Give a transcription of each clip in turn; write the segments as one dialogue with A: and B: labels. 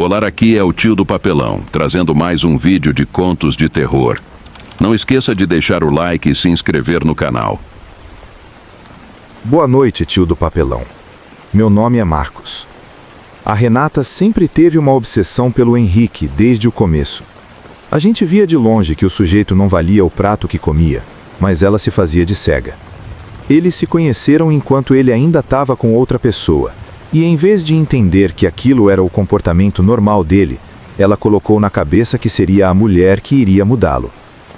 A: Olá, aqui é o Tio do Papelão, trazendo mais um vídeo de contos de terror. Não esqueça de deixar o like e se inscrever no canal.
B: Boa noite, Tio do Papelão. Meu nome é Marcos. A Renata sempre teve uma obsessão pelo Henrique desde o começo. A gente via de longe que o sujeito não valia o prato que comia, mas ela se fazia de cega. Eles se conheceram enquanto ele ainda estava com outra pessoa, e em vez de entender que aquilo era o comportamento normal dele, ela colocou na cabeça que seria a mulher que iria mudá-lo.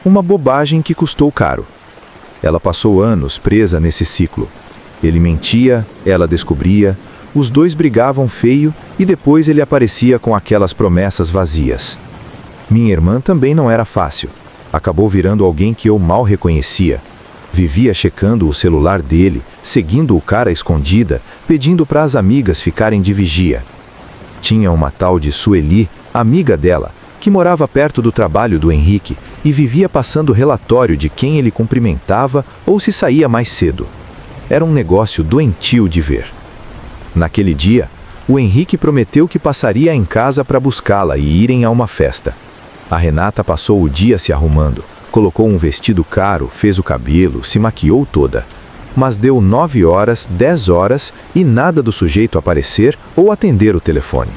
B: Uma bobagem que custou caro. Ela passou anos presa nesse ciclo. Ele mentia, ela descobria, os dois brigavam feio e depois ele aparecia com aquelas promessas vazias. Minha irmã também não era fácil. Acabou virando alguém que eu mal reconhecia. Vivia checando o celular dele, seguindo o cara escondida, pedindo para as amigas ficarem de vigia. Tinha uma tal de Sueli, amiga dela, que morava perto do trabalho do Henrique e vivia passando relatório de quem ele cumprimentava ou se saía mais cedo. Era um negócio doentio de ver. Naquele dia, o Henrique prometeu que passaria em casa para buscá-la e irem a uma festa. A Renata passou o dia se arrumando. Colocou um vestido caro, fez o cabelo, se maquiou toda. Mas deu 9 horas, 10 horas e nada do sujeito aparecer ou atender o telefone.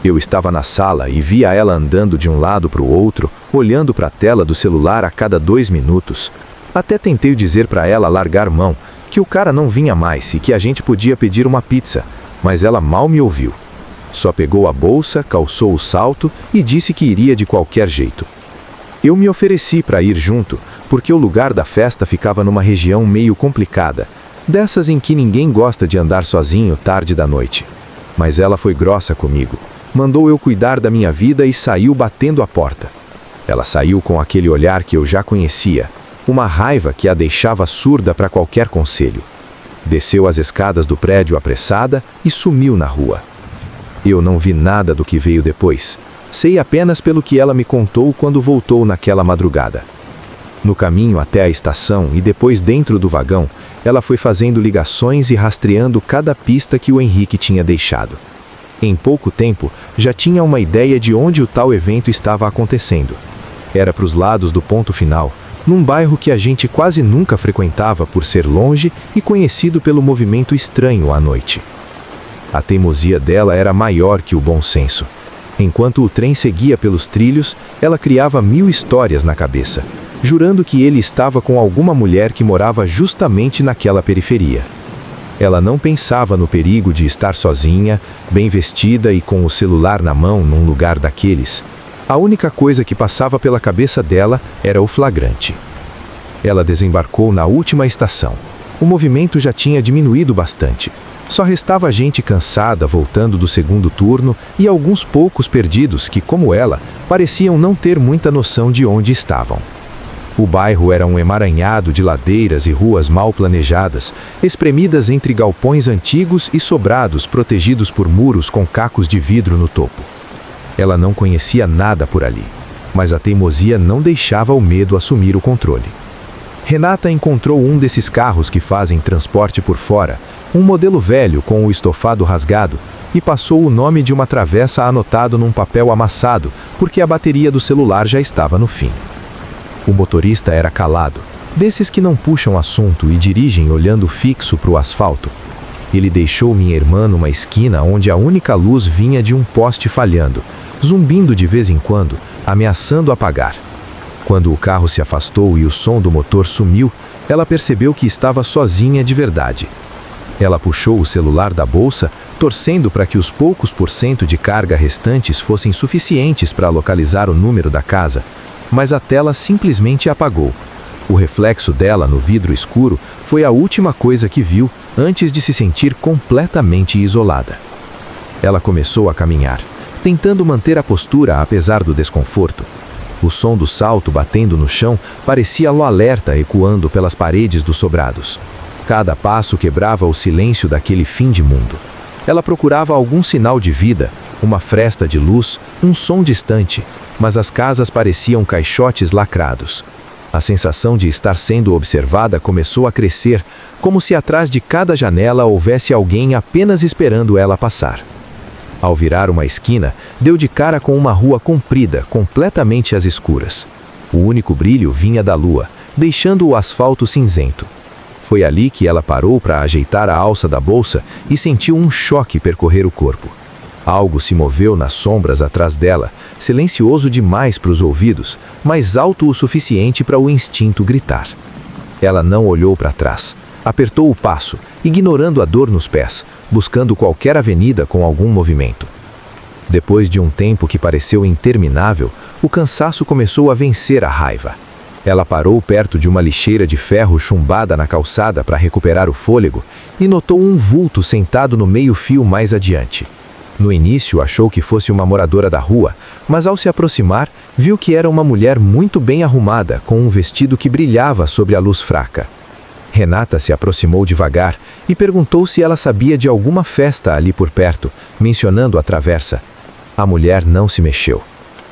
B: Eu estava na sala e via ela andando de um lado para o outro, olhando para a tela do celular a cada 2 minutos. Até tentei dizer para ela largar mão, que o cara não vinha mais e que a gente podia pedir uma pizza, mas ela mal me ouviu. Só pegou a bolsa, calçou o salto e disse que iria de qualquer jeito. Eu me ofereci para ir junto, porque o lugar da festa ficava numa região meio complicada, dessas em que ninguém gosta de andar sozinho tarde da noite. Mas ela foi grossa comigo, mandou eu cuidar da minha vida e saiu batendo a porta. Ela saiu com aquele olhar que eu já conhecia, uma raiva que a deixava surda para qualquer conselho. Desceu as escadas do prédio apressada e sumiu na rua. Eu não vi nada do que veio depois. Sei apenas pelo que ela me contou quando voltou naquela madrugada. No caminho até a estação e depois dentro do vagão, ela foi fazendo ligações e rastreando cada pista que o Henrique tinha deixado. Em pouco tempo, já tinha uma ideia de onde o tal evento estava acontecendo. Era para os lados do ponto final, num bairro que a gente quase nunca frequentava por ser longe e conhecido pelo movimento estranho à noite. A teimosia dela era maior que o bom senso. Enquanto o trem seguia pelos trilhos, ela criava 1000 histórias na cabeça, jurando que ele estava com alguma mulher que morava justamente naquela periferia. Ela não pensava no perigo de estar sozinha, bem vestida e com o celular na mão num lugar daqueles. A única coisa que passava pela cabeça dela era o flagrante. Ela desembarcou na última estação. O movimento já tinha diminuído bastante. Só restava gente cansada voltando do segundo turno e alguns poucos perdidos que, como ela, pareciam não ter muita noção de onde estavam. O bairro era um emaranhado de ladeiras e ruas mal planejadas, espremidas entre galpões antigos e sobrados protegidos por muros com cacos de vidro no topo. Ela não conhecia nada por ali, mas a teimosia não deixava o medo assumir o controle. Renata encontrou um desses carros que fazem transporte por fora, um modelo velho com o estofado rasgado, e passou o nome de uma travessa anotado num papel amassado, porque a bateria do celular já estava no fim. O motorista era calado, desses que não puxam assunto e dirigem olhando fixo para o asfalto. Ele deixou minha irmã numa esquina onde a única luz vinha de um poste falhando, zumbindo de vez em quando, ameaçando apagar. Quando o carro se afastou e o som do motor sumiu, ela percebeu que estava sozinha de verdade. Ela puxou o celular da bolsa, torcendo para que os poucos % de carga restantes fossem suficientes para localizar o número da casa, mas a tela simplesmente apagou. O reflexo dela no vidro escuro foi a última coisa que viu antes de se sentir completamente isolada. Ela começou a caminhar, tentando manter a postura apesar do desconforto. O som do salto batendo no chão parecia o alerta ecoando pelas paredes dos sobrados. Cada passo quebrava o silêncio daquele fim de mundo. Ela procurava algum sinal de vida, uma fresta de luz, um som distante, mas as casas pareciam caixotes lacrados. A sensação de estar sendo observada começou a crescer, como se atrás de cada janela houvesse alguém apenas esperando ela passar. Ao virar uma esquina, deu de cara com uma rua comprida, completamente às escuras. O único brilho vinha da lua, deixando o asfalto cinzento. Foi ali que ela parou para ajeitar a alça da bolsa e sentiu um choque percorrer o corpo. Algo se moveu nas sombras atrás dela, silencioso demais para os ouvidos, mas alto o suficiente para o instinto gritar. Ela não olhou para trás. Apertou o passo, ignorando a dor nos pés, buscando qualquer avenida com algum movimento. Depois de um tempo que pareceu interminável, o cansaço começou a vencer a raiva. Ela parou perto de uma lixeira de ferro chumbada na calçada para recuperar o fôlego e notou um vulto sentado no meio-fio mais adiante. No início achou que fosse uma moradora da rua, mas ao se aproximar, viu que era uma mulher muito bem arrumada, com um vestido que brilhava sob a luz fraca. Renata se aproximou devagar e perguntou se ela sabia de alguma festa ali por perto, mencionando a travessa. A mulher não se mexeu.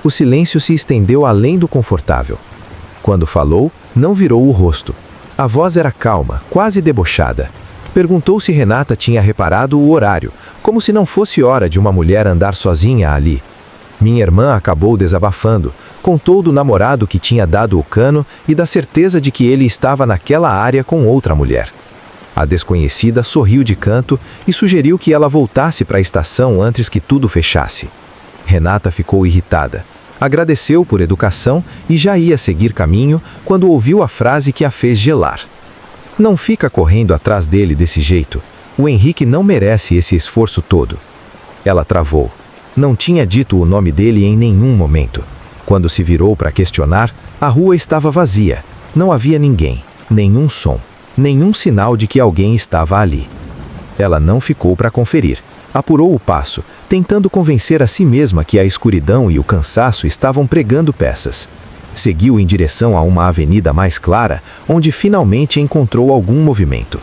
B: O silêncio se estendeu além do confortável. Quando falou, não virou o rosto. A voz era calma, quase debochada. Perguntou se Renata tinha reparado o horário, como se não fosse hora de uma mulher andar sozinha ali. Minha irmã acabou desabafando, contou do namorado que tinha dado o cano e da certeza de que ele estava naquela área com outra mulher. A desconhecida sorriu de canto e sugeriu que ela voltasse para a estação antes que tudo fechasse. Renata ficou irritada. Agradeceu por educação e já ia seguir caminho quando ouviu a frase que a fez gelar. Não fica correndo atrás dele desse jeito. O Henrique não merece esse esforço todo. Ela travou. Não tinha dito o nome dele em nenhum momento. Quando se virou para questionar, a rua estava vazia. Não havia ninguém, nenhum som, nenhum sinal de que alguém estava ali. Ela não ficou para conferir. Apurou o passo, tentando convencer a si mesma que a escuridão e o cansaço estavam pregando peças. Seguiu em direção a uma avenida mais clara, onde finalmente encontrou algum movimento.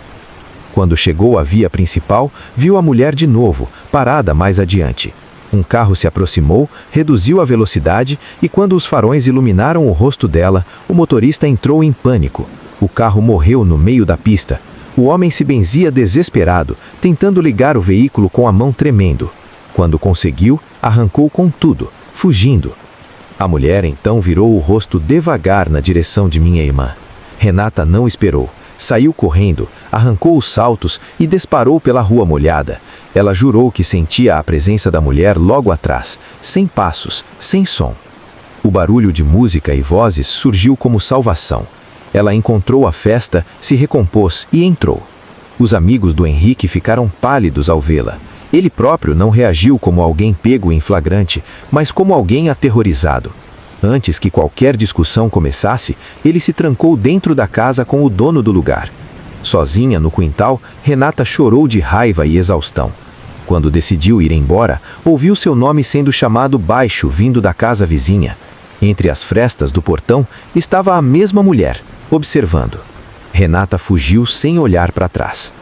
B: Quando chegou à via principal, viu a mulher de novo, parada mais adiante. Um carro se aproximou, reduziu a velocidade e quando os farões iluminaram o rosto dela, o motorista entrou em pânico. O carro morreu no meio da pista. O homem se benzia desesperado, tentando ligar o veículo com a mão tremendo. Quando conseguiu, arrancou com tudo, fugindo. A mulher então virou o rosto devagar na direção de minha irmã. Renata não esperou. Saiu correndo, arrancou os saltos e disparou pela rua molhada. Ela jurou que sentia a presença da mulher logo atrás, sem passos, sem som. O barulho de música e vozes surgiu como salvação. Ela encontrou a festa, se recompôs e entrou. Os amigos do Henrique ficaram pálidos ao vê-la. Ele próprio não reagiu como alguém pego em flagrante, mas como alguém aterrorizado. Antes que qualquer discussão começasse, ele se trancou dentro da casa com o dono do lugar. Sozinha no quintal, Renata chorou de raiva e exaustão. Quando decidiu ir embora, ouviu seu nome sendo chamado baixo vindo da casa vizinha. Entre as frestas do portão estava a mesma mulher, observando. Renata fugiu sem olhar para trás.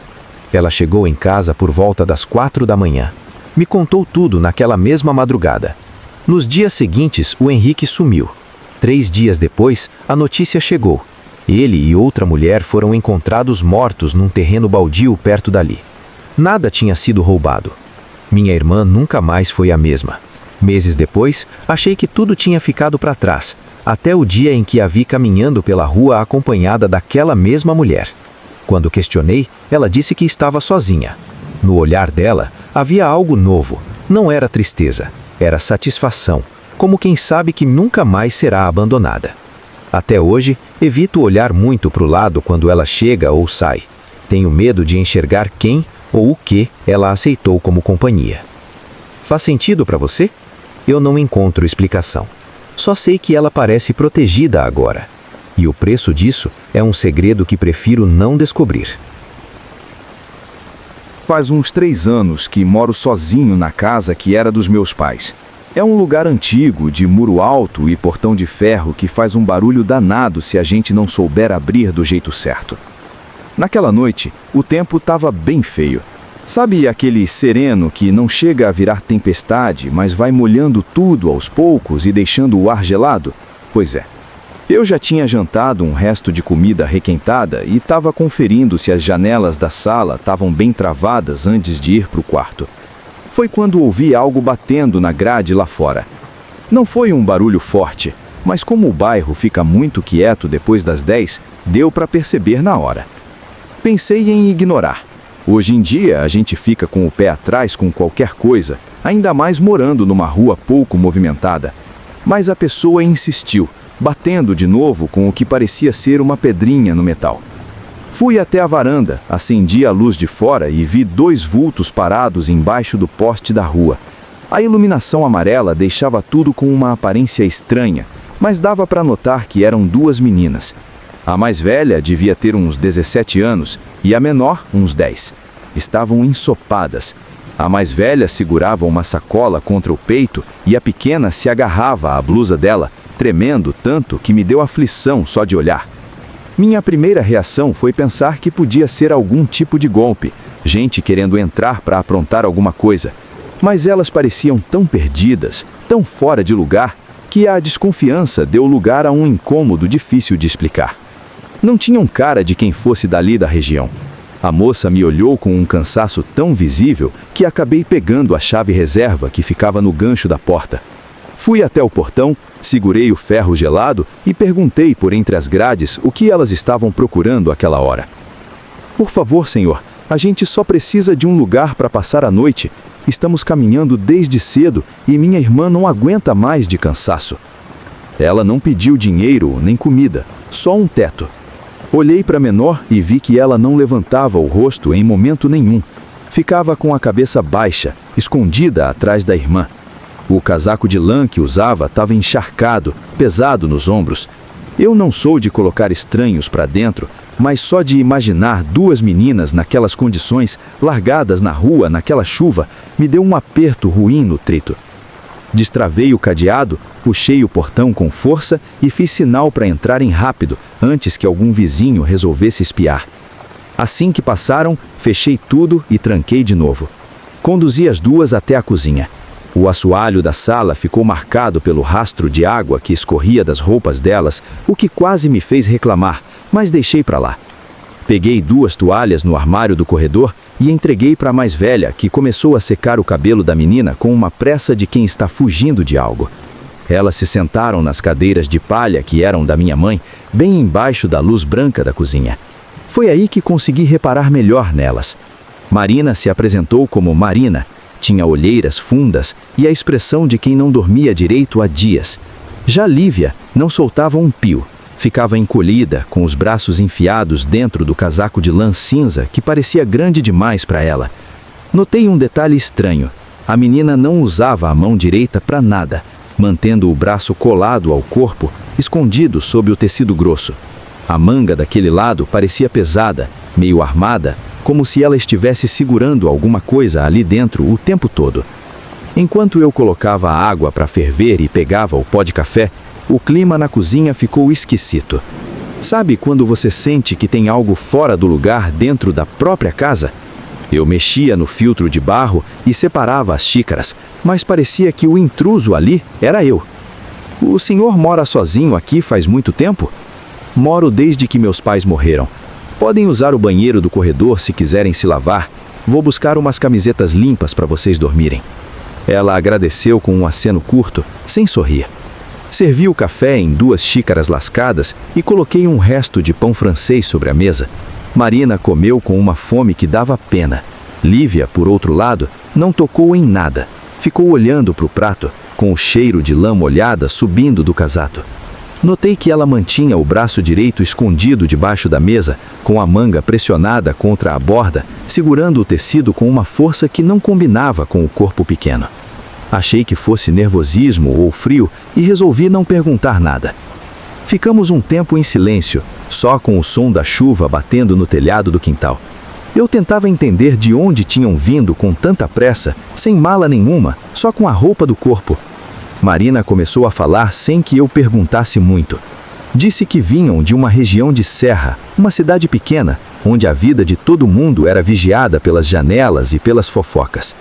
B: Ela chegou em casa por volta das 4 da manhã. Me contou tudo naquela mesma madrugada. Nos dias seguintes, o Henrique sumiu. 3 dias depois, a notícia chegou. Ele e outra mulher foram encontrados mortos num terreno baldio perto dali. Nada tinha sido roubado. Minha irmã nunca mais foi a mesma. Meses depois, achei que tudo tinha ficado para trás, até o dia em que a vi caminhando pela rua acompanhada daquela mesma mulher. Quando questionei, ela disse que estava sozinha. No olhar dela, havia algo novo. Não era tristeza, era satisfação, como quem sabe que nunca mais será abandonada. Até hoje, evito olhar muito para o lado quando ela chega ou sai. Tenho medo de enxergar quem ou o que ela aceitou como companhia. Faz sentido para você? Eu não encontro explicação. Só sei que ela parece protegida agora. E o preço disso é um segredo que prefiro não descobrir.
C: Faz uns 3 anos que moro sozinho na casa que era dos meus pais. É um lugar antigo, de muro alto e portão de ferro que faz um barulho danado se a gente não souber abrir do jeito certo. Naquela noite, o tempo estava bem feio. Sabe aquele sereno que não chega a virar tempestade, mas vai molhando tudo aos poucos e deixando o ar gelado? Pois é. Eu já tinha jantado um resto de comida requentada e estava conferindo se as janelas da sala estavam bem travadas antes de ir para o quarto. Foi quando ouvi algo batendo na grade lá fora. Não foi um barulho forte, mas como o bairro fica muito quieto depois das 10, deu para perceber na hora. Pensei em ignorar. Hoje em dia a gente fica com o pé atrás com qualquer coisa, ainda mais morando numa rua pouco movimentada. Mas a pessoa insistiu, batendo de novo com o que parecia ser uma pedrinha no metal. Fui até a varanda, acendi a luz de fora e vi 2 vultos parados embaixo do poste da rua. A iluminação amarela deixava tudo com uma aparência estranha, mas dava para notar que eram 2 meninas. A mais velha devia ter uns 17 anos e a menor uns 10. Estavam ensopadas. A mais velha segurava uma sacola contra o peito e a pequena se agarrava à blusa dela, tremendo tanto que me deu aflição só de olhar. Minha primeira reação foi pensar que podia ser algum tipo de golpe, gente querendo entrar para aprontar alguma coisa. Mas elas pareciam tão perdidas, tão fora de lugar, que a desconfiança deu lugar a um incômodo difícil de explicar. Não tinham cara de quem fosse dali da região. A moça me olhou com um cansaço tão visível que acabei pegando a chave reserva que ficava no gancho da porta. Fui até o portão, segurei o ferro gelado e perguntei por entre as grades o que elas estavam procurando àquela hora. Por favor, senhor, a gente só precisa de um lugar para passar a noite. Estamos caminhando desde cedo e minha irmã não aguenta mais de cansaço. Ela não pediu dinheiro nem comida, só um teto. Olhei para a menor e vi que ela não levantava o rosto em momento nenhum. Ficava com a cabeça baixa, escondida atrás da irmã. O casaco de lã que usava estava encharcado, pesado nos ombros. Eu não sou de colocar estranhos para dentro, mas só de imaginar 2 meninas naquelas condições, largadas na rua naquela chuva, me deu um aperto ruim no trito. Destravei o cadeado, puxei o portão com força e fiz sinal para entrarem rápido, antes que algum vizinho resolvesse espiar. Assim que passaram, fechei tudo e tranquei de novo. Conduzi as 2 até a cozinha. O assoalho da sala ficou marcado pelo rastro de água que escorria das roupas delas, o que quase me fez reclamar, mas deixei para lá. Peguei 2 toalhas no armário do corredor e entreguei para a mais velha, que começou a secar o cabelo da menina com uma pressa de quem está fugindo de algo. Elas se sentaram nas cadeiras de palha que eram da minha mãe, bem embaixo da luz branca da cozinha. Foi aí que consegui reparar melhor nelas. Marina se apresentou como Marina. Tinha olheiras fundas e a expressão de quem não dormia direito há dias. Já Lívia não soltava um pio. Ficava encolhida, com os braços enfiados dentro do casaco de lã cinza que parecia grande demais para ela. Notei um detalhe estranho. A menina não usava a mão direita para nada, mantendo o braço colado ao corpo, escondido sob o tecido grosso. A manga daquele lado parecia pesada, meio armada, como se ela estivesse segurando alguma coisa ali dentro o tempo todo. Enquanto eu colocava a água para ferver e pegava o pó de café, o clima na cozinha ficou esquisito. Sabe quando você sente que tem algo fora do lugar dentro da própria casa? Eu mexia no filtro de barro e separava as xícaras, mas parecia que o intruso ali era eu. O senhor mora sozinho aqui faz muito tempo? Moro desde que meus pais morreram. Podem usar o banheiro do corredor se quiserem se lavar. Vou buscar umas camisetas limpas para vocês dormirem. Ela agradeceu com um aceno curto, sem sorrir. Servi o café em 2 xícaras lascadas e coloquei um resto de pão francês sobre a mesa. Marina comeu com uma fome que dava pena. Lívia, por outro lado, não tocou em nada. Ficou olhando para o prato, com o cheiro de lã molhada subindo do casaco. Notei que ela mantinha o braço direito escondido debaixo da mesa, com a manga pressionada contra a borda, segurando o tecido com uma força que não combinava com o corpo pequeno. Achei que fosse nervosismo ou frio e resolvi não perguntar nada. Ficamos um tempo em silêncio, só com o som da chuva batendo no telhado do quintal. Eu tentava entender de onde tinham vindo com tanta pressa, sem mala nenhuma, só com a roupa do corpo. Marina começou a falar sem que eu perguntasse muito. Disse que vinham de uma região de serra, uma cidade pequena, onde a vida de todo mundo era vigiada pelas janelas e pelas fofocas.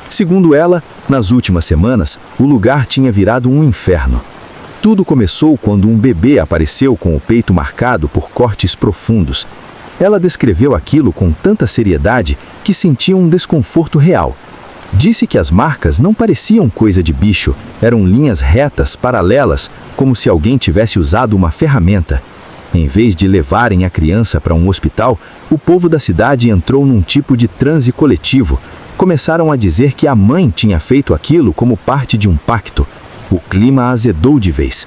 C: Segundo ela, nas últimas semanas, o lugar tinha virado um inferno. Tudo começou quando um bebê apareceu com o peito marcado por cortes profundos. Ela descreveu aquilo com tanta seriedade que senti um desconforto real. Disse que as marcas não pareciam coisa de bicho, eram linhas retas, paralelas, como se alguém tivesse usado uma ferramenta. Em vez de levarem a criança para um hospital, o povo da cidade entrou num tipo de transe coletivo. Começaram a dizer que a mãe tinha feito aquilo como parte de um pacto. O clima azedou de vez.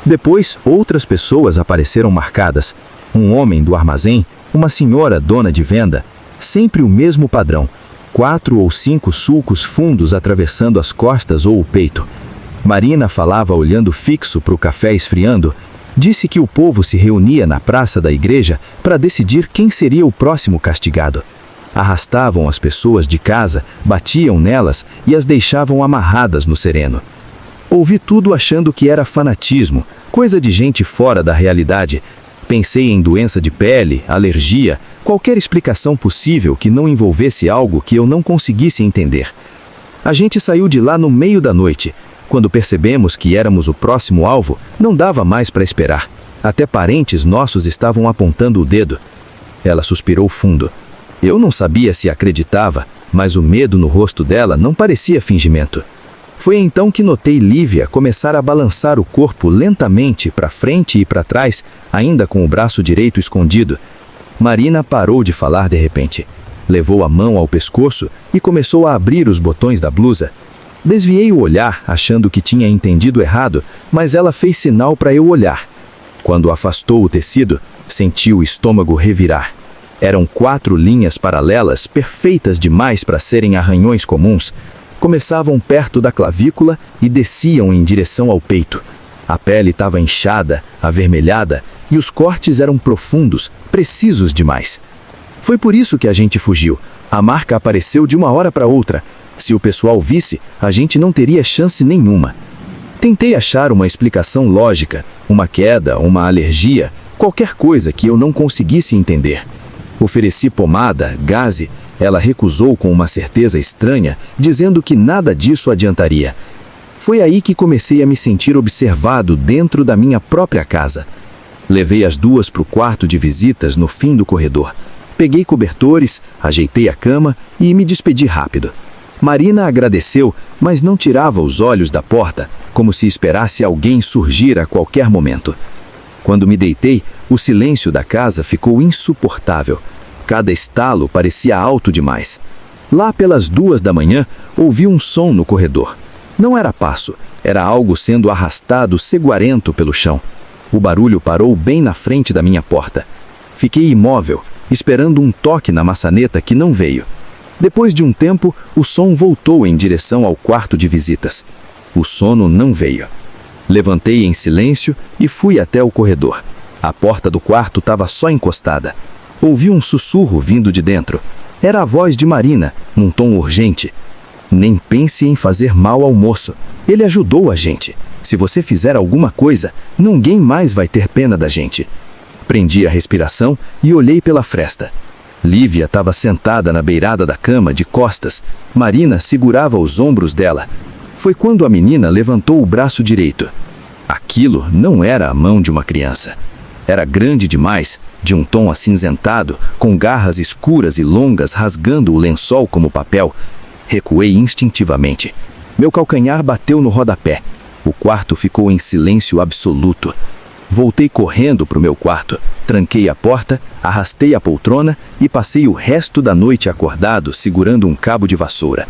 C: Depois, outras pessoas apareceram marcadas. Um homem do armazém, uma senhora dona de venda. Sempre o mesmo padrão. 4 ou 5 sulcos fundos atravessando as costas ou o peito. Marina falava olhando fixo para o café esfriando. Disse que o povo se reunia na praça da igreja para decidir quem seria o próximo castigado. Arrastavam as pessoas de casa, batiam nelas e as deixavam amarradas no sereno. Ouvi tudo achando que era fanatismo, coisa de gente fora da realidade. Pensei em doença de pele, alergia, qualquer explicação possível que não envolvesse algo que eu não conseguisse entender. A gente saiu de lá no meio da noite. Quando percebemos que éramos o próximo alvo, não dava mais para esperar. Até parentes nossos estavam apontando o dedo. Ela suspirou fundo. Eu não sabia se acreditava, mas o medo no rosto dela não parecia fingimento. Foi então que notei Lívia começar a balançar o corpo lentamente para frente e para trás, ainda com o braço direito escondido. Marina parou de falar de repente. Levou a mão ao pescoço e começou a abrir os botões da blusa. Desviei o olhar, achando que tinha entendido errado, mas ela fez sinal para eu olhar. Quando afastou o tecido, senti o estômago revirar. Eram 4 linhas paralelas, perfeitas demais para serem arranhões comuns. Começavam perto da clavícula e desciam em direção ao peito. A pele estava inchada, avermelhada, e os cortes eram profundos, precisos demais. Foi por isso que a gente fugiu. A marca apareceu de uma hora para outra. Se o pessoal visse, a gente não teria chance nenhuma. Tentei achar uma explicação lógica, uma queda, uma alergia, qualquer coisa que eu não conseguisse entender. Ofereci pomada, gaze. Ela recusou com uma certeza estranha, dizendo que nada disso adiantaria. Foi aí que comecei a me sentir observado dentro da minha própria casa. Levei as 2 para o quarto de visitas no fim do corredor. Peguei cobertores, ajeitei a cama e me despedi rápido. Marina agradeceu, mas não tirava os olhos da porta, como se esperasse alguém surgir a qualquer momento. Quando me deitei, o silêncio da casa ficou insuportável. Cada estalo parecia alto demais. Lá pelas 2 da manhã, ouvi um som no corredor. Não era passo, era algo sendo arrastado ceguarento pelo chão. O barulho parou bem na frente da minha porta. Fiquei imóvel, esperando um toque na maçaneta que não veio. Depois de um tempo, o som voltou em direção ao quarto de visitas. O sono não veio. Levantei em silêncio e fui até o corredor. A porta do quarto estava só encostada. Ouvi um sussurro vindo de dentro. Era a voz de Marina, num tom urgente. Nem pense em fazer mal ao moço. Ele ajudou a gente. Se você fizer alguma coisa, ninguém mais vai ter pena da gente. Prendi a respiração e olhei pela fresta. Lívia estava sentada na beirada da cama, de costas. Marina segurava os ombros dela. Foi quando a menina levantou o braço direito. Aquilo não era a mão de uma criança. Era grande demais, de um tom acinzentado, com garras escuras e longas rasgando o lençol como papel. Recuei instintivamente. Meu calcanhar bateu no rodapé. O quarto ficou em silêncio absoluto. Voltei correndo para o meu quarto, tranquei a porta, arrastei a poltrona e passei o resto da noite acordado segurando um cabo de vassoura.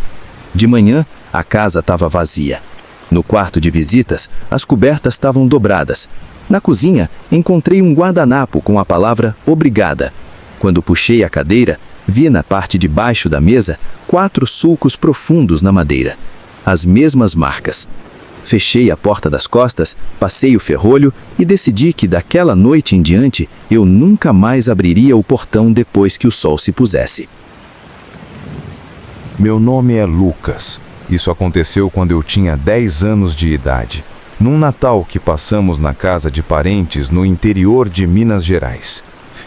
C: De manhã, a casa estava vazia. No quarto de visitas, as cobertas estavam dobradas. Na cozinha, encontrei um guardanapo com a palavra obrigada. Quando puxei a cadeira, vi na parte de baixo da mesa 4 sulcos profundos na madeira. As mesmas marcas. Fechei a porta das costas, passei o ferrolho e decidi que daquela noite em diante eu nunca mais abriria o portão depois que o sol se pusesse.
B: Meu nome é Lucas. Isso aconteceu quando eu tinha 10 anos de idade, num Natal que passamos na casa de parentes no interior de Minas Gerais.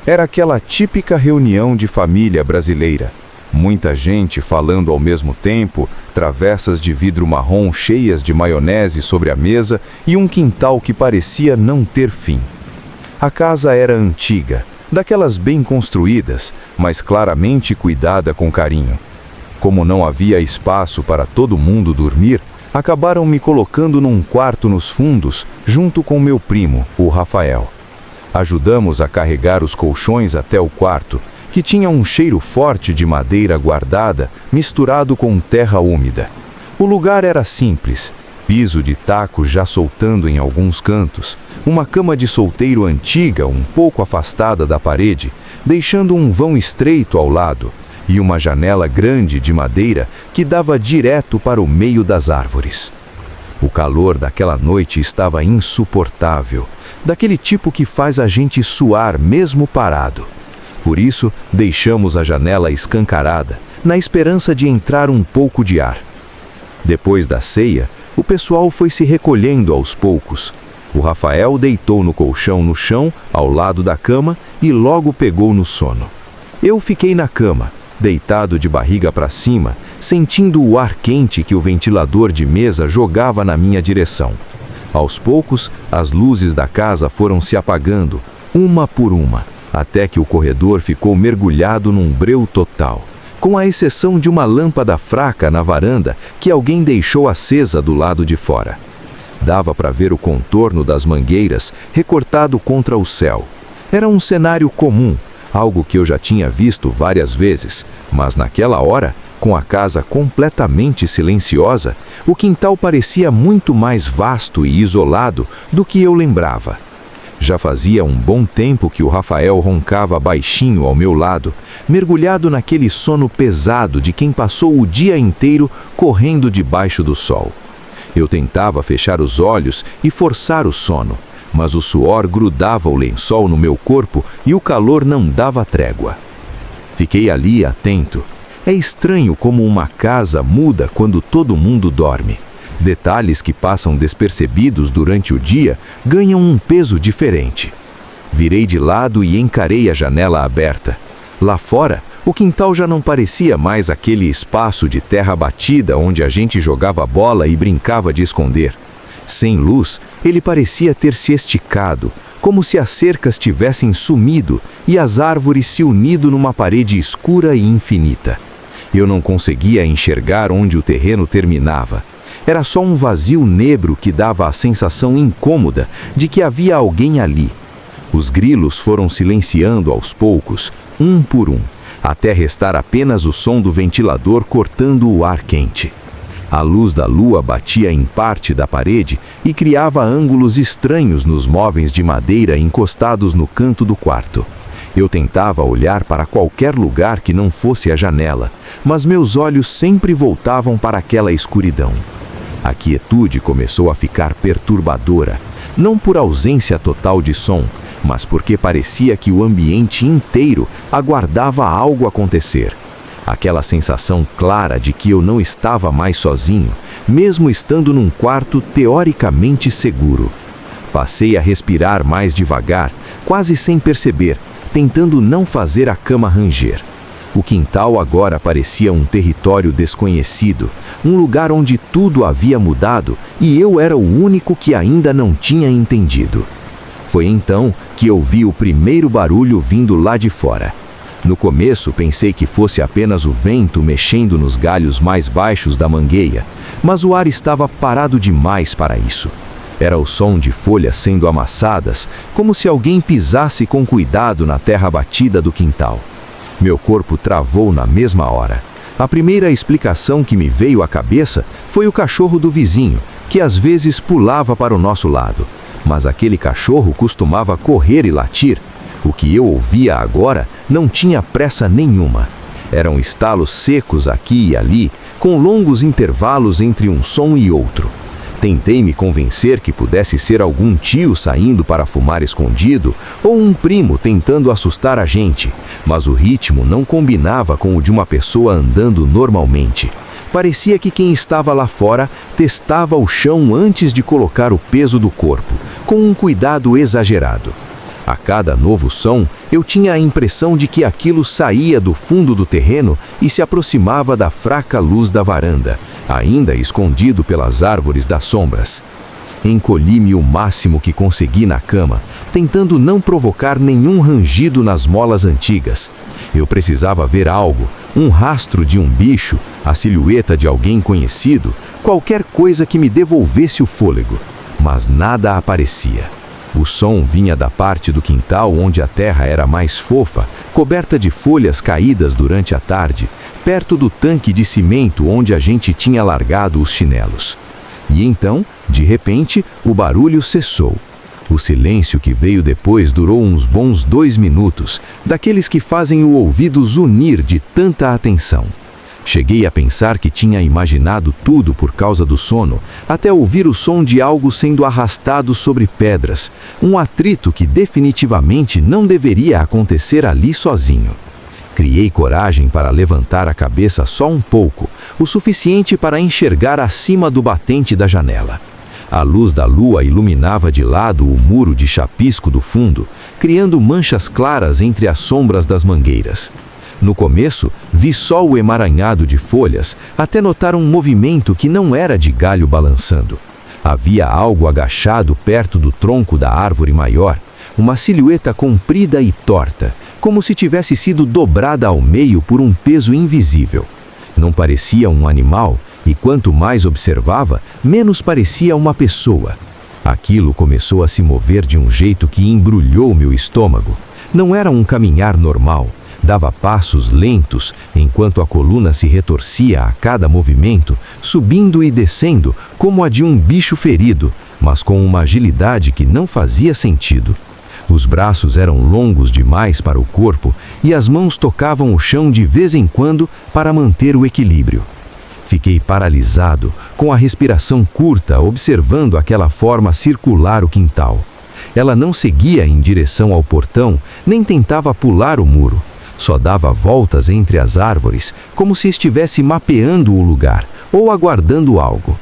B: Era aquela típica reunião de família brasileira. Muita gente falando ao mesmo tempo, travessas de vidro marrom cheias de maionese sobre a mesa e um quintal que parecia não ter fim. A casa era antiga, daquelas bem construídas, mas claramente cuidada com carinho.
C: Como não havia espaço para todo mundo dormir, acabaram me colocando num quarto nos fundos, junto com meu primo, o Rafael. Ajudamos a carregar os colchões até o quarto, que tinha um cheiro forte de madeira guardada, misturado com terra úmida. O lugar era simples, piso de taco já soltando em alguns cantos, uma cama de solteiro antiga um pouco afastada da parede, deixando um vão estreito ao lado, e uma janela grande de madeira que dava direto para o meio das árvores. O calor daquela noite estava insuportável, daquele tipo que faz a gente suar mesmo parado. Por isso, deixamos a janela escancarada, na esperança de entrar um pouco de ar. Depois da ceia, o pessoal foi se recolhendo aos poucos. O Rafael deitou no colchão no chão, ao lado da cama, e logo pegou no sono. Eu fiquei na cama, deitado de barriga para cima, sentindo o ar quente que o ventilador de mesa jogava na minha direção. Aos poucos, as luzes da casa foram se apagando, uma por uma, até que o corredor ficou mergulhado num breu total, com a exceção de uma lâmpada fraca na varanda que alguém deixou acesa do lado de fora. Dava para ver o contorno das mangueiras recortado contra o céu. Era um cenário comum, algo que eu já tinha visto várias vezes, mas naquela hora, com a casa completamente silenciosa, o quintal parecia muito mais vasto e isolado do que eu lembrava. Já fazia um bom tempo que o Rafael roncava baixinho ao meu lado, mergulhado naquele sono pesado de quem passou o dia inteiro correndo debaixo do sol. Eu tentava fechar os olhos e forçar o sono, mas o suor grudava o lençol no meu corpo e o calor não dava trégua. Fiquei ali atento. É estranho como uma casa muda quando todo mundo dorme. Detalhes que passam despercebidos durante o dia ganham um peso diferente. Virei de lado e encarei a janela aberta. Lá fora, o quintal já não parecia mais aquele espaço de terra batida onde a gente jogava bola e brincava de esconder. Sem luz, ele parecia ter se esticado, como se as cercas tivessem sumido e as árvores se unido numa parede escura e infinita. Eu não conseguia enxergar onde o terreno terminava. Era só um vazio negro que dava a sensação incômoda de que havia alguém ali. Os grilos foram silenciando aos poucos, um por um, até restar apenas o som do ventilador cortando o ar quente. A luz da lua batia em parte da parede e criava ângulos estranhos nos móveis de madeira encostados no canto do quarto. Eu tentava olhar para qualquer lugar que não fosse a janela, mas meus olhos sempre voltavam para aquela escuridão. A quietude começou a ficar perturbadora, não por ausência total de som, mas porque parecia que o ambiente inteiro aguardava algo acontecer. Aquela sensação clara de que eu não estava mais sozinho, mesmo estando num quarto teoricamente seguro. Passei a respirar mais devagar, quase sem perceber, tentando não fazer a cama ranger. O quintal agora parecia um território desconhecido, um lugar onde tudo havia mudado e eu era o único que ainda não tinha entendido. Foi então que eu vi o primeiro barulho vindo lá de fora. No começo pensei que fosse apenas o vento mexendo nos galhos mais baixos da mangueira, mas o ar estava parado demais para isso. Era o som de folhas sendo amassadas, como se alguém pisasse com cuidado na terra batida do quintal. Meu corpo travou na mesma hora. A primeira explicação que me veio à cabeça foi o cachorro do vizinho, que às vezes pulava para o nosso lado. Mas aquele cachorro costumava correr e latir. O que eu ouvia agora não tinha pressa nenhuma. Eram estalos secos aqui e ali, com longos intervalos entre um som e outro. Tentei me convencer que pudesse ser algum tio saindo para fumar escondido ou um primo tentando assustar a gente, mas o ritmo não combinava com o de uma pessoa andando normalmente. Parecia que quem estava lá fora testava o chão antes de colocar o peso do corpo, com um cuidado exagerado. A cada novo som, eu tinha a impressão de que aquilo saía do fundo do terreno e se aproximava da fraca luz da varanda, ainda escondido pelas árvores das sombras. Encolhi-me o máximo que consegui na cama, tentando não provocar nenhum rangido nas molas antigas. Eu precisava ver algo, um rastro de um bicho, a silhueta de alguém conhecido, qualquer coisa que me devolvesse o fôlego. Mas nada aparecia. O som vinha da parte do quintal onde a terra era mais fofa, coberta de folhas caídas durante a tarde, perto do tanque de cimento onde a gente tinha largado os chinelos. E então, de repente, o barulho cessou. O silêncio que veio depois durou uns bons 2 minutos, daqueles que fazem o ouvido zunir de tanta atenção. Cheguei a pensar que tinha imaginado tudo por causa do sono, até ouvir o som de algo sendo arrastado sobre pedras, um atrito que definitivamente não deveria acontecer ali sozinho. Criei coragem para levantar a cabeça só um pouco, o suficiente para enxergar acima do batente da janela. A luz da lua iluminava de lado o muro de chapisco do fundo, criando manchas claras entre as sombras das mangueiras. No começo, vi só o emaranhado de folhas, até notar um movimento que não era de galho balançando. Havia algo agachado perto do tronco da árvore maior, uma silhueta comprida e torta, como se tivesse sido dobrada ao meio por um peso invisível. Não parecia um animal, e quanto mais observava, menos parecia uma pessoa. Aquilo começou a se mover de um jeito que embrulhou meu estômago. Não era um caminhar normal. Dava passos lentos, enquanto a coluna se retorcia a cada movimento, subindo e descendo, como a de um bicho ferido, mas com uma agilidade que não fazia sentido. Os braços eram longos demais para o corpo e as mãos tocavam o chão de vez em quando para manter o equilíbrio. Fiquei paralisado, com a respiração curta, observando aquela forma circular o quintal. Ela não seguia em direção ao portão, nem tentava pular o muro. Só dava voltas entre as árvores, como se estivesse mapeando o lugar ou aguardando algo.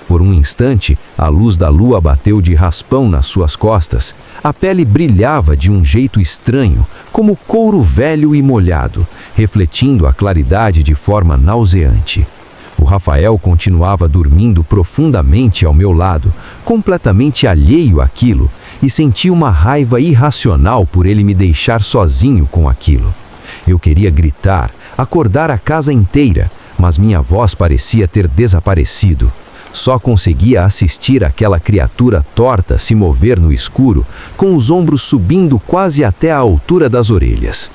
C: Por um instante, a luz da lua bateu de raspão nas suas costas. A pele brilhava de um jeito estranho, como couro velho e molhado, refletindo a claridade de forma nauseante. O Rafael continuava dormindo profundamente ao meu lado, completamente alheio àquilo, e senti uma raiva irracional por ele me deixar sozinho com aquilo. Eu queria gritar, acordar a casa inteira, mas minha voz parecia ter desaparecido. Só conseguia assistir aquela criatura torta se mover no escuro, com os ombros subindo quase até a altura das orelhas.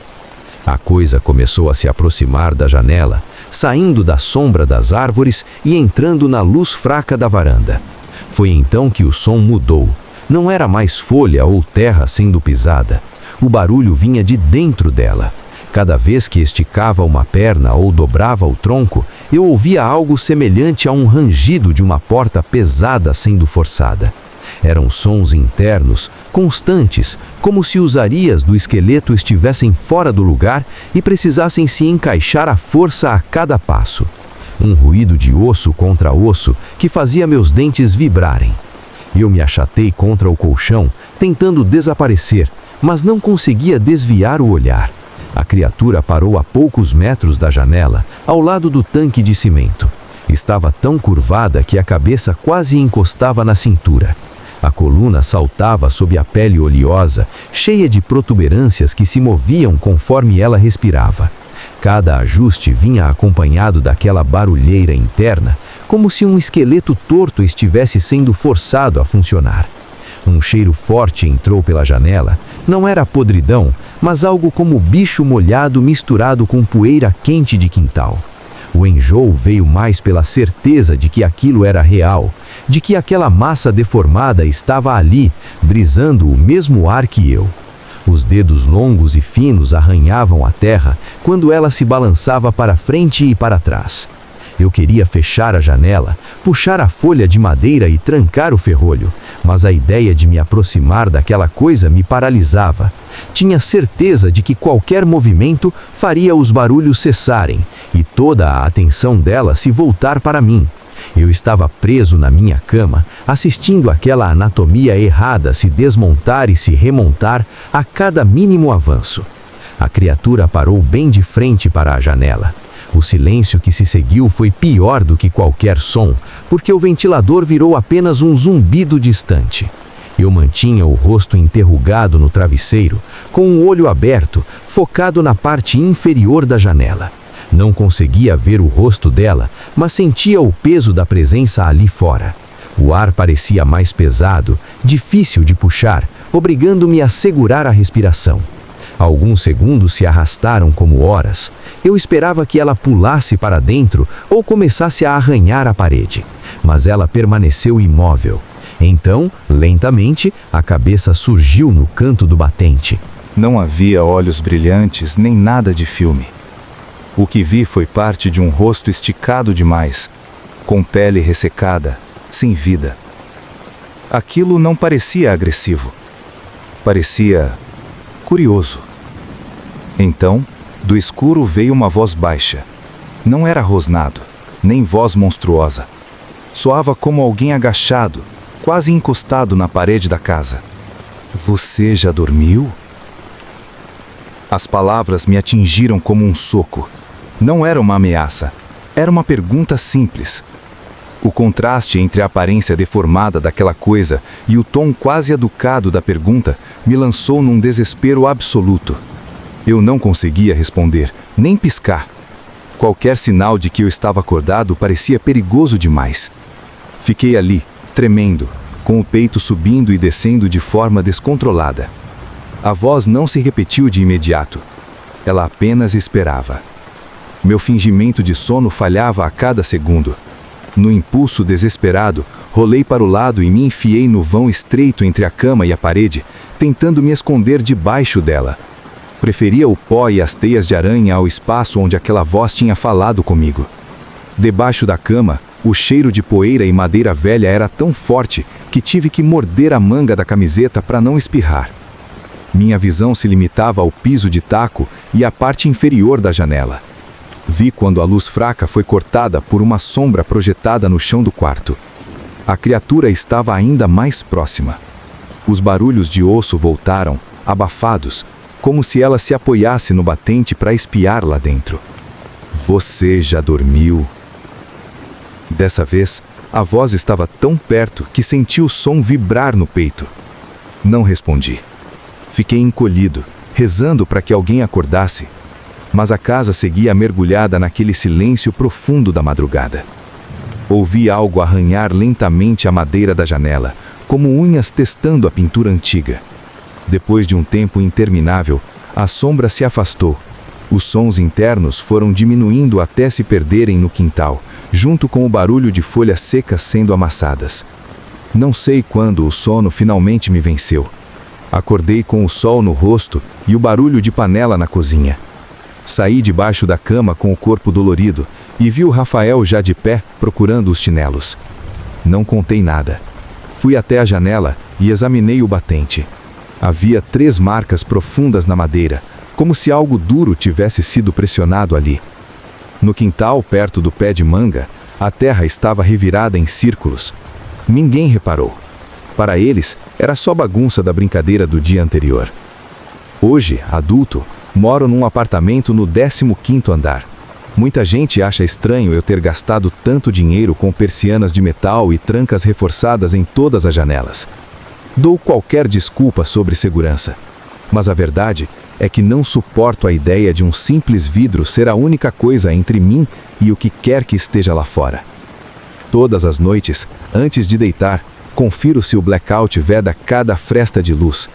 C: A coisa começou a se aproximar da janela, saindo da sombra das árvores e entrando na luz fraca da varanda. Foi então que o som mudou. Não era mais folha ou terra sendo pisada. O barulho vinha de dentro dela. Cada vez que esticava uma perna ou dobrava o tronco, eu ouvia algo semelhante a um rangido de uma porta pesada sendo forçada. Eram sons internos, constantes, como se os arias do esqueleto estivessem fora do lugar e precisassem se encaixar à força a cada passo. Um ruído de osso contra osso que fazia meus dentes vibrarem. Eu me achatei contra o colchão, tentando desaparecer, mas não conseguia desviar o olhar. A criatura parou a poucos metros da janela, ao lado do tanque de cimento. Estava tão curvada que a cabeça quase encostava na cintura. A coluna saltava sob a pele oleosa, cheia de protuberâncias que se moviam conforme ela respirava. Cada ajuste vinha acompanhado daquela barulheira interna, como se um esqueleto torto estivesse sendo forçado a funcionar. Um cheiro forte entrou pela janela. Não era podridão, mas algo como bicho molhado misturado com poeira quente de quintal. O enjoo veio mais pela certeza de que aquilo era real, de que aquela massa deformada estava ali, brisando o mesmo ar que eu. Os dedos longos e finos arranhavam a terra quando ela se balançava para frente e para trás. Eu queria fechar a janela, puxar a folha de madeira e trancar o ferrolho, mas a ideia de me aproximar daquela coisa me paralisava. Tinha certeza de que qualquer movimento faria os barulhos cessarem e toda a atenção dela se voltar para mim. Eu estava preso na minha cama, assistindo aquela anatomia errada se desmontar e se remontar a cada mínimo avanço. A criatura parou bem de frente para a janela.
D: O silêncio que se seguiu foi pior do que qualquer som, porque o ventilador virou apenas um zumbido distante. Eu mantinha o rosto enterrugado no travesseiro, com o olho aberto, focado na parte inferior da janela. Não conseguia ver o rosto dela, mas sentia o peso da presença ali fora. O ar parecia mais pesado, difícil de puxar, obrigando-me a segurar a respiração. Alguns segundos se arrastaram como horas. Eu esperava que ela pulasse para dentro ou começasse a arranhar a parede, mas ela permaneceu imóvel. Então, lentamente, a cabeça surgiu no canto do batente.
C: Não havia olhos brilhantes nem nada de filme. O que vi foi parte de um rosto esticado demais, com pele ressecada, sem vida. Aquilo não parecia agressivo. Parecia curioso. Então, do escuro veio uma voz baixa. Não era rosnado, nem voz monstruosa. Soava como alguém agachado, quase encostado na parede da casa. Você já dormiu? As palavras me atingiram como um soco. Não era uma ameaça, era uma pergunta simples. O contraste entre a aparência deformada daquela coisa e o tom quase educado da pergunta me lançou num desespero absoluto. Eu não conseguia responder, nem piscar. Qualquer sinal de que eu estava acordado parecia perigoso demais. Fiquei ali, tremendo, com o peito subindo e descendo de forma descontrolada. A voz não se repetiu de imediato. Ela apenas esperava. Meu fingimento de sono falhava a cada segundo. No impulso desesperado, rolei para o lado e me enfiei no vão estreito entre a cama e a parede, tentando me esconder debaixo dela. Preferia o pó e as teias de aranha ao espaço onde aquela voz tinha falado comigo. Debaixo da cama, o cheiro de poeira e madeira velha era tão forte que tive que morder a manga da camiseta para não espirrar. Minha visão se limitava ao piso de taco e à parte inferior da janela. Vi quando a luz fraca foi cortada por uma sombra projetada no chão do quarto. A criatura estava ainda mais próxima. Os barulhos de osso voltaram, abafados, como se ela se apoiasse no batente para espiar lá dentro. Você já dormiu? Dessa vez, a voz estava tão perto que senti o som vibrar no peito. Não respondi. Fiquei encolhido, rezando para que alguém acordasse. Mas a casa seguia mergulhada naquele silêncio profundo da madrugada. Ouvi algo arranhar lentamente a madeira da janela, como unhas testando a pintura antiga. Depois de um tempo interminável, a sombra se afastou. Os sons internos foram diminuindo até se perderem no quintal, junto com o barulho de folhas secas sendo amassadas. Não sei quando o sono finalmente me venceu. Acordei com o sol no rosto e o barulho de panela na cozinha. Saí debaixo da cama com o corpo dolorido e vi o Rafael já de pé procurando os chinelos. Não contei nada. Fui até a janela e examinei o batente. Havia 3 marcas profundas na madeira, como se algo duro tivesse sido pressionado ali. No quintal, perto do pé de manga, a terra estava revirada em círculos. Ninguém reparou. Para eles, era só bagunça da brincadeira do dia anterior. Hoje, adulto, moro num apartamento no 15º andar. Muita gente acha estranho eu ter gastado tanto dinheiro com persianas de metal e trancas reforçadas em todas as janelas. Dou qualquer desculpa sobre segurança, mas a verdade é que não suporto a ideia de um simples vidro ser a única coisa entre mim e o que quer que esteja lá fora. Todas as noites, antes de deitar, confiro se o blackout veda cada fresta de luz,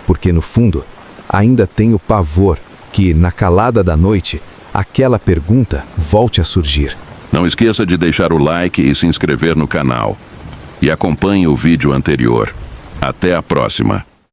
C: porque no fundo, ainda tenho pavor que, na calada da noite, aquela pergunta volte a surgir.
A: Não esqueça de deixar o like e se inscrever no canal. E acompanhe o vídeo anterior. Até a próxima.